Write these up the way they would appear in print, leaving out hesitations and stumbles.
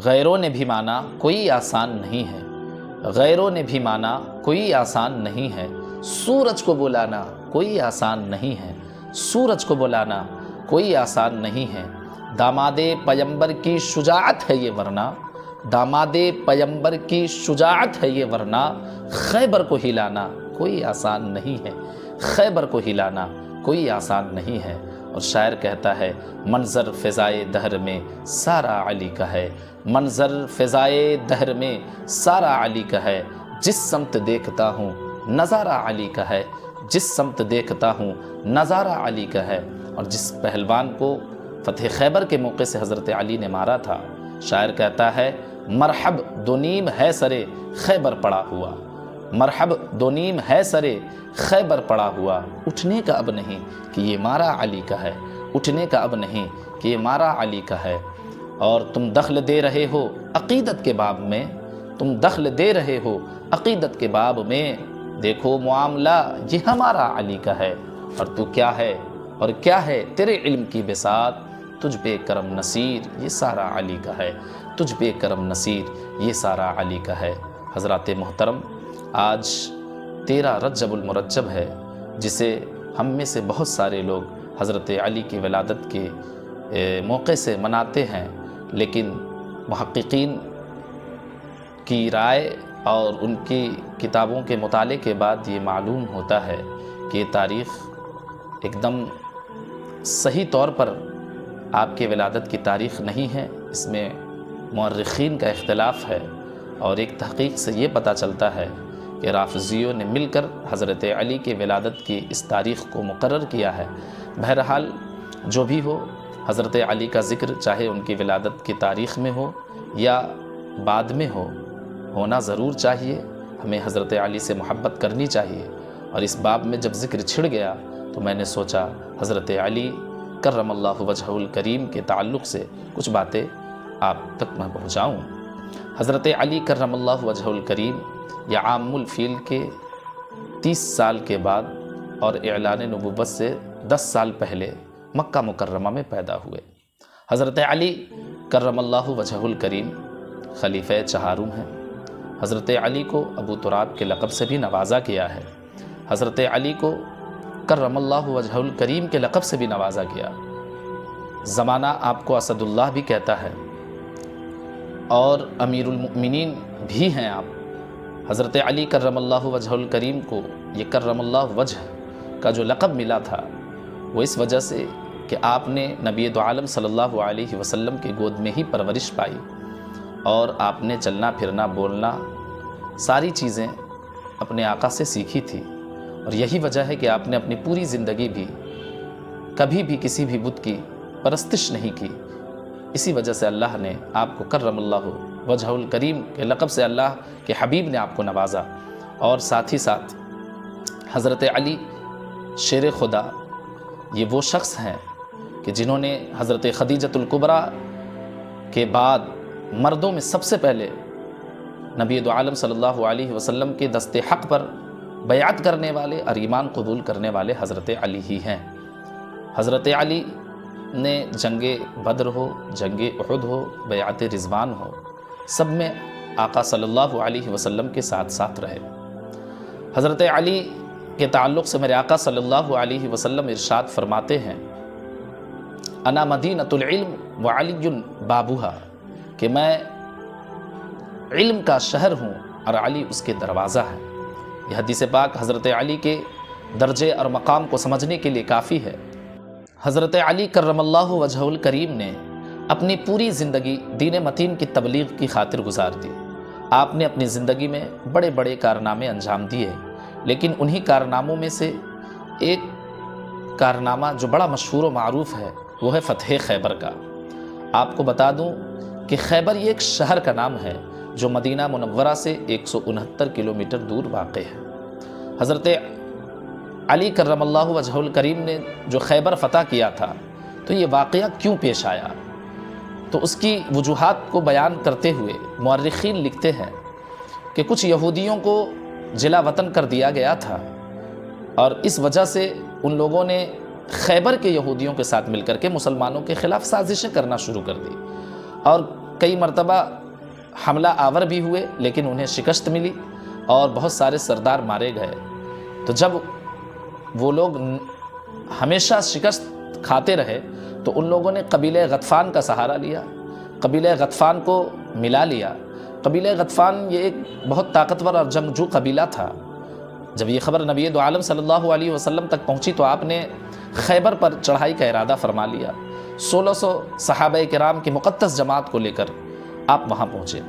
غیروں نے بھی مانا کوئی آسان نہیں ہے، غیروں نے بھی مانا کوئی آسان نہیں ہے، سورج کو بلانا کوئی آسان نہیں ہے، سورج کو بلانا کوئی آسان نہیں ہے، داماد پیمبر کی شجاعت ہے یہ ورنہ، داماد پیمبر کی شجاعت ہے یہ ورنہ، خیبر کو ہلانا کوئی آسان نہیں ہے، خیبر کو ہلانا کوئی آسان نہیں ہے۔ اور شاعر کہتا ہے منظر فضائے دہر میں سارا علی کا ہے، منظر فضائے دہر میں سارا علی کا ہے، جس سمت دیکھتا ہوں نظارہ علی کا ہے، جس سمت دیکھتا ہوں نظارہ علی کا ہے۔ اور جس پہلوان کو فتح خیبر کے موقع سے حضرت علی نے مارا تھا، شاعر کہتا ہے مرحب دو نیم ہے سرے خیبر پڑا ہوا، مرحب دو نیم ہے سرے خیبر پڑا ہوا، اٹھنے کا اب نہیں کہ یہ مارا علی کا ہے، اٹھنے کا اب نہیں کہ یہ مارا علی کا ہے۔ اور تم دخل دے رہے ہو عقیدت کے باب میں، تم دخل دے رہے ہو عقیدت کے باب میں، دیکھو معاملہ یہ ہمارا علی کا ہے، اور تو کیا ہے اور کیا ہے تیرے علم کی بساط، تجھ پہ کرم نصیر یہ سارا علی کا ہے، تجھ پہ کرم نصیر یہ سارا علی کا ہے۔ حضرات محترم، آج 13 رجب المرجب ہے، جسے ہم میں سے بہت سارے لوگ حضرت علی کی ولادت کے موقع سے مناتے ہیں، لیکن محققین کی رائے اور ان کی کتابوں کے مطالعے کے بعد یہ معلوم ہوتا ہے کہ یہ تاریخ ایک دم صحیح طور پر آپ کے ولادت کی تاریخ نہیں ہے، اس میں مورخین کا اختلاف ہے، اور ایک تحقیق سے یہ پتہ چلتا ہے کہ رافضیوں نے مل کر حضرت علی کے ولادت کی اس تاریخ کو مقرر کیا ہے۔ بہرحال جو بھی ہو، حضرت علی کا ذکر چاہے ان کی ولادت کی تاریخ میں ہو یا بعد میں ہو، ہونا ضرور چاہیے، ہمیں حضرت علی سے محبت کرنی چاہیے۔ اور اس باب میں جب ذکر چھڑ گیا تو میں نے سوچا حضرت علی کرم اللہ وجہہ الکریم کے تعلق سے کچھ باتیں آپ تک میں پہنچاؤں۔ حضرت علی کرم اللہ وجہہ الکریم یا عام الفیل کے 30 سال کے بعد اور اعلان نبوت سے 10 سال پہلے مکہ مکرمہ میں پیدا ہوئے۔ حضرت علی کرم اللہ وجہہ الکریم خلیفہ چہارم ہیں۔ حضرت علی کو ابو تراب کے لقب سے بھی نوازا گیا ہے، حضرت علی کو کرم اللہ وجہہ الکریم کے لقب سے بھی نوازا گیا۔ زمانہ آپ کو اسد اللہ بھی کہتا ہے اور امیر المؤمنین بھی ہیں آپ۔ حضرت علی کرم اللہ وجہہ الکریم کو یہ کرم اللہ وجہ کا جو لقب ملا تھا وہ اس وجہ سے کہ آپ نے نبی دو عالم صلی اللہ علیہ وسلم کی گود میں ہی پرورش پائی، اور آپ نے چلنا پھرنا بولنا ساری چیزیں اپنے آقا سے سیکھی تھی، اور یہی وجہ ہے کہ آپ نے اپنی پوری زندگی بھی کبھی بھی کسی بھی بت کی پرستش نہیں کی۔ اسی وجہ سے اللہ نے آپ کو کرم اللہ وجہہ الکریم کے لقب سے اللہ کے حبیب نے آپ کو نوازا۔ اور ساتھ ہی ساتھ حضرت علی شیر خدا یہ وہ شخص ہیں کہ جنہوں نے حضرت خدیجۃ الکبریٰ کے بعد مردوں میں سب سے پہلے نبی دو عالم صلی اللہ علیہ وسلم کے دست حق پر بیعت کرنے والے اور ایمان قبول کرنے والے حضرت علی ہی ہیں۔ حضرت علی نے جنگ بدر ہو، جنگ احد ہو، بیعت رضوان ہو، سب میں آقا صلی اللہ علیہ وسلم کے ساتھ ساتھ رہے۔ حضرت علی کے تعلق سے میرے آقا صلی اللہ علیہ وسلم ارشاد فرماتے ہیں انا مدینۃ العلم وعلی بابوہا، کہ میں علم کا شہر ہوں اور علی اس کے دروازہ ہے۔ یہ حدیث پاک حضرت علی کے درجے اور مقام کو سمجھنے کے لیے کافی ہے۔ حضرت علی کرم اللہ وجہہ الکریم نے اپنی پوری زندگی دین متین کی تبلیغ کی خاطر گزار دی۔ آپ نے اپنی زندگی میں بڑے بڑے کارنامے انجام دیے، لیکن انہی کارناموں میں سے ایک کارنامہ جو بڑا مشہور و معروف ہے وہ ہے فتح خیبر کا۔ آپ کو بتا دوں کہ خیبر یہ ایک شہر کا نام ہے جو مدینہ منورہ سے 169 کلومیٹر دور واقع ہے۔ حضرت علی کرم اللہ وجہہ الکریم نے جو خیبر فتح کیا تھا تو یہ واقعہ کیوں پیش آیا، تو اس کی وجوہات کو بیان کرتے ہوئے مورخین لکھتے ہیں کہ کچھ یہودیوں کو جلا وطن کر دیا گیا تھا، اور اس وجہ سے ان لوگوں نے خیبر کے یہودیوں کے ساتھ مل کر کے مسلمانوں کے خلاف سازشیں کرنا شروع کر دی، اور کئی مرتبہ حملہ آور بھی ہوئے لیکن انہیں شکست ملی اور بہت سارے سردار مارے گئے۔ تو جب وہ لوگ ہمیشہ شکست کھاتے رہے تو ان لوگوں نے قبیلہ غطفان کا سہارا لیا، قبیلہ غطفان کو ملا لیا۔ قبیلہ غطفان یہ ایک بہت طاقتور اور جنگجو قبیلہ تھا۔ جب یہ خبر نبی دو عالم صلی اللہ علیہ وسلم تک پہنچی تو آپ نے خیبر پر چڑھائی کا ارادہ فرما لیا۔ 1600 صحابہ کرام کی مقدس جماعت کو لے کر آپ وہاں پہنچے،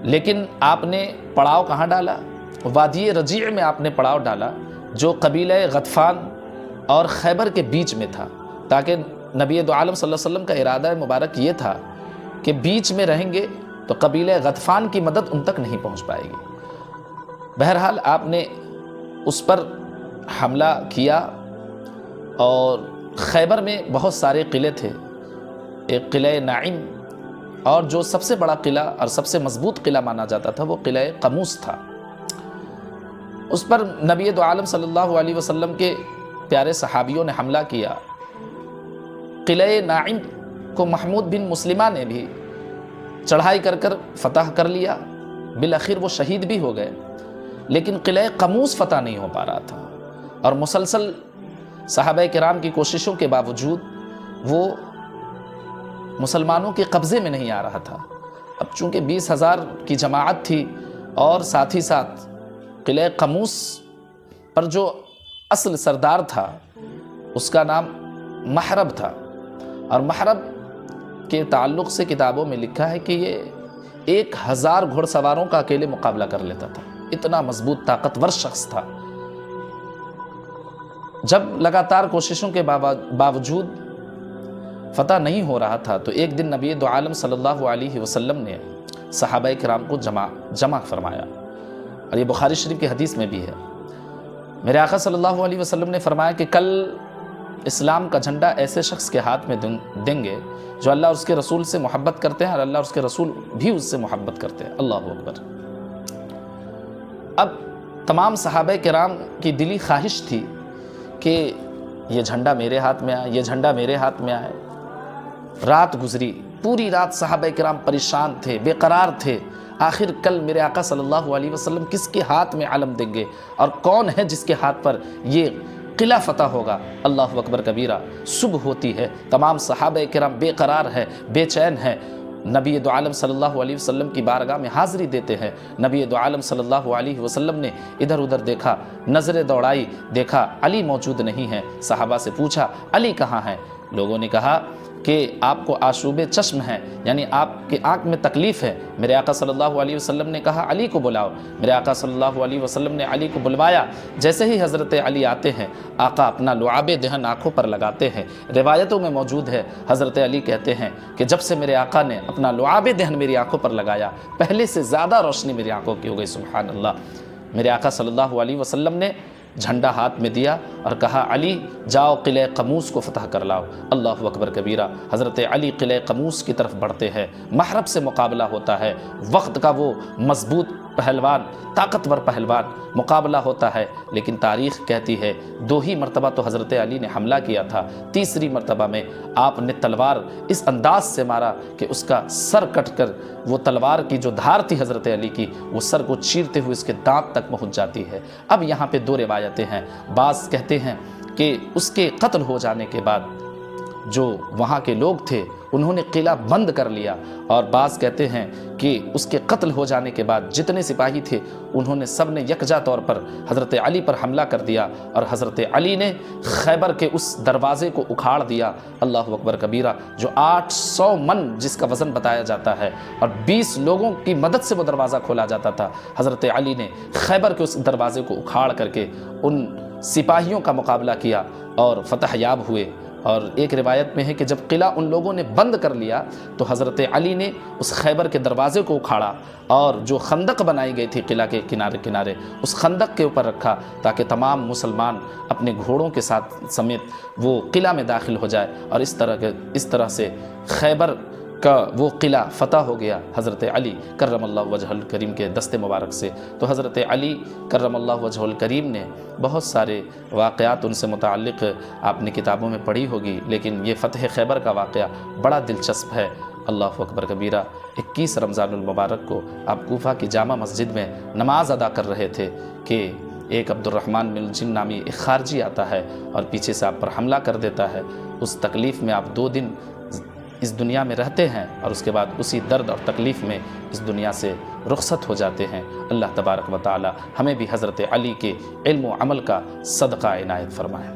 لیکن آپ نے پڑاؤ کہاں ڈالا؟ وادی رجیع میں آپ نے پڑاؤ ڈالا جو قبیلہ غطفان اور خیبر کے بیچ میں تھا، تاکہ نبی دو عالم صلی اللہ علیہ وسلم کا ارادہ مبارک یہ تھا کہ بیچ میں رہیں گے تو قبیلہ غطفان کی مدد ان تک نہیں پہنچ پائے گی۔ بہرحال آپ نے اس پر حملہ کیا اور خیبر میں بہت سارے قلعے تھے، ایک قلعہ نعیم اور جو سب سے بڑا قلعہ اور سب سے مضبوط قلعہ مانا جاتا تھا وہ قلعہ قموس تھا۔ اس پر نبی دو عالم صلی اللہ علیہ وسلم کے پیارے صحابیوں نے حملہ کیا۔ قلعہ نعیم کو محمود بن مسلمہ نے بھی چڑھائی کر کر فتح کر لیا، بالآخر وہ شہید بھی ہو گئے، لیکن قلعہ قموس فتح نہیں ہو پا رہا تھا اور مسلسل صحابہ کرام کی کوششوں کے باوجود وہ مسلمانوں کے قبضے میں نہیں آ رہا تھا۔ اب چونکہ 20,000 کی جماعت تھی اور ساتھ ہی ساتھ قلعہ قموس پر جو اصل سردار تھا اس کا نام محرب تھا، اور محرب کے تعلق سے کتابوں میں لکھا ہے کہ یہ 1000 گھوڑ سواروں کا اکیلے مقابلہ کر لیتا تھا، اتنا مضبوط طاقتور شخص تھا۔ جب لگاتار کوششوں کے باوجود فتح نہیں ہو رہا تھا تو ایک دن نبی دو عالم صلی اللہ علیہ وسلم نے صحابہ کرام کو جمع فرمایا، اور یہ بخاری شریف کی حدیث میں بھی ہے۔ میرے آقا صلی اللہ علیہ وسلم نے فرمایا کہ کل اسلام کا جھنڈا ایسے شخص کے ہاتھ میں دیں گے جو اللہ اور اس کے رسول سے محبت کرتے ہیں اور اللہ اور اس کے رسول بھی اس سے محبت کرتے ہیں۔ اللہ اکبر۔ اب تمام صحابہ کرام کی دلی خواہش تھی کہ یہ جھنڈا میرے ہاتھ میں آئے، یہ جھنڈا میرے ہاتھ میں آئے۔ رات گزری، پوری رات صحابہ کرام پریشان تھے، بے قرار تھے، آخر کل میرے آقا صلی اللہ علیہ وسلم کس کے ہاتھ میں علم دیں گے اور کون ہے جس کے ہاتھ پر یہ قلعہ فتح ہوگا؟ اللہ اکبر کبیرہ۔ صبح ہوتی ہے، تمام صحابہ کرام بے قرار ہے، بے چین ہے، نبی دو عالم صلی اللہ علیہ وسلم کی بارگاہ میں حاضری دیتے ہیں۔ نبی دو عالم صلی اللہ علیہ وسلم نے ادھر ادھر دیکھا، نظریں دوڑائی، دیکھا علی موجود نہیں ہے۔ صحابہ سے پوچھا علی کہاں ہیں؟ لوگوں نے کہا کہ آپ کو آشوب چشم ہے، یعنی آپ کی آنکھ میں تکلیف ہے۔ میرے آقا صلی اللہ علیہ وسلم نے کہا علی کو بلاؤ۔ میرے آقا صلی اللہ علیہ وسلم نے علی کو بلوایا۔ جیسے ہی حضرت علی آتے ہیں، آقا اپنا لعاب دہن آنکھوں پر لگاتے ہیں۔ روایتوں میں موجود ہے، حضرت علی کہتے ہیں کہ جب سے میرے آقا نے اپنا لعاب دہن میری آنکھوں پر لگایا، پہلے سے زیادہ روشنی میری آنکھوں کی ہو گئی۔ سبحان اللہ۔ میرے آقا صلی اللہ علیہ وسلم نے جھنڈا ہاتھ میں دیا اور کہا علی جاؤ قلعہ قموس کو فتح کر لاؤ۔ اللہ اکبر کبیرہ۔ حضرت علی قلعہ قموس کی طرف بڑھتے ہیں، محرب سے مقابلہ ہوتا ہے، وقت کا وہ مضبوط پہلوان، طاقتور پہلوان، مقابلہ ہوتا ہے، لیکن تاریخ کہتی ہے 2 ہی مرتبہ تو حضرت علی نے حملہ کیا تھا، تیسری مرتبہ میں آپ نے تلوار اس انداز سے مارا کہ اس کا سر کٹ کر وہ تلوار کی جو دھار تھی حضرت علی کی، وہ سر کو چیرتے ہوئے اس کے دانت تک پہنچ جاتی ہے۔ اب یہاں پہ 2 روایتیں ہیں، بعض کہتے ہیں کہ اس کے قتل ہو جانے کے بعد جو وہاں کے لوگ تھے انہوں نے قلعہ بند کر لیا، اور بعض کہتے ہیں کہ اس کے قتل ہو جانے کے بعد جتنے سپاہی تھے انہوں نے سب نے یکجا طور پر حضرت علی پر حملہ کر دیا، اور حضرت علی نے خیبر کے اس دروازے کو اکھاڑ دیا۔ اللہ اکبر کبیرہ۔ جو 800 من جس کا وزن بتایا جاتا ہے اور 20 لوگوں کی مدد سے وہ دروازہ کھولا جاتا تھا، حضرت علی نے خیبر کے اس دروازے کو اکھاڑ کر کے ان سپاہیوں کا مقابلہ کیا اور فتح یاب ہوئے۔ اور ایک روایت میں ہے کہ جب قلعہ ان لوگوں نے بند کر لیا تو حضرت علی نے اس خیبر کے دروازے کو اکھاڑا اور جو خندق بنائی گئی تھی قلعہ کے کنارے کنارے، اس خندق کے اوپر رکھا تاکہ تمام مسلمان اپنے گھوڑوں کے ساتھ سمیت وہ قلعہ میں داخل ہو جائے، اور اس طرح سے خیبر کا وہ قلعہ فتح ہو گیا حضرت علی کرم اللہ وجہ الکریم کے دست مبارک سے۔ تو حضرت علی کرم اللہ وجہ الکریم نے بہت سارے واقعات ان سے متعلق آپ نے کتابوں میں پڑھی ہوگی، لیکن یہ فتح خیبر کا واقعہ بڑا دلچسپ ہے اللہ اکبر کبیرہ۔ 21 رمضان المبارک کو آپ کوفہ کی جامع مسجد میں نماز ادا کر رہے تھے کہ ایک عبد الرحمن بن الجن نامی ایک خارجی آتا ہے اور پیچھے سے آپ پر حملہ کر دیتا ہے۔ اس تکلیف میں آپ 2 دن اس دنیا میں رہتے ہیں اور اس کے بعد اسی درد اور تکلیف میں اس دنیا سے رخصت ہو جاتے ہیں۔ اللہ تبارک و تعالی ہمیں بھی حضرت علی کے علم و عمل کا صدقہ عنایت فرمائے۔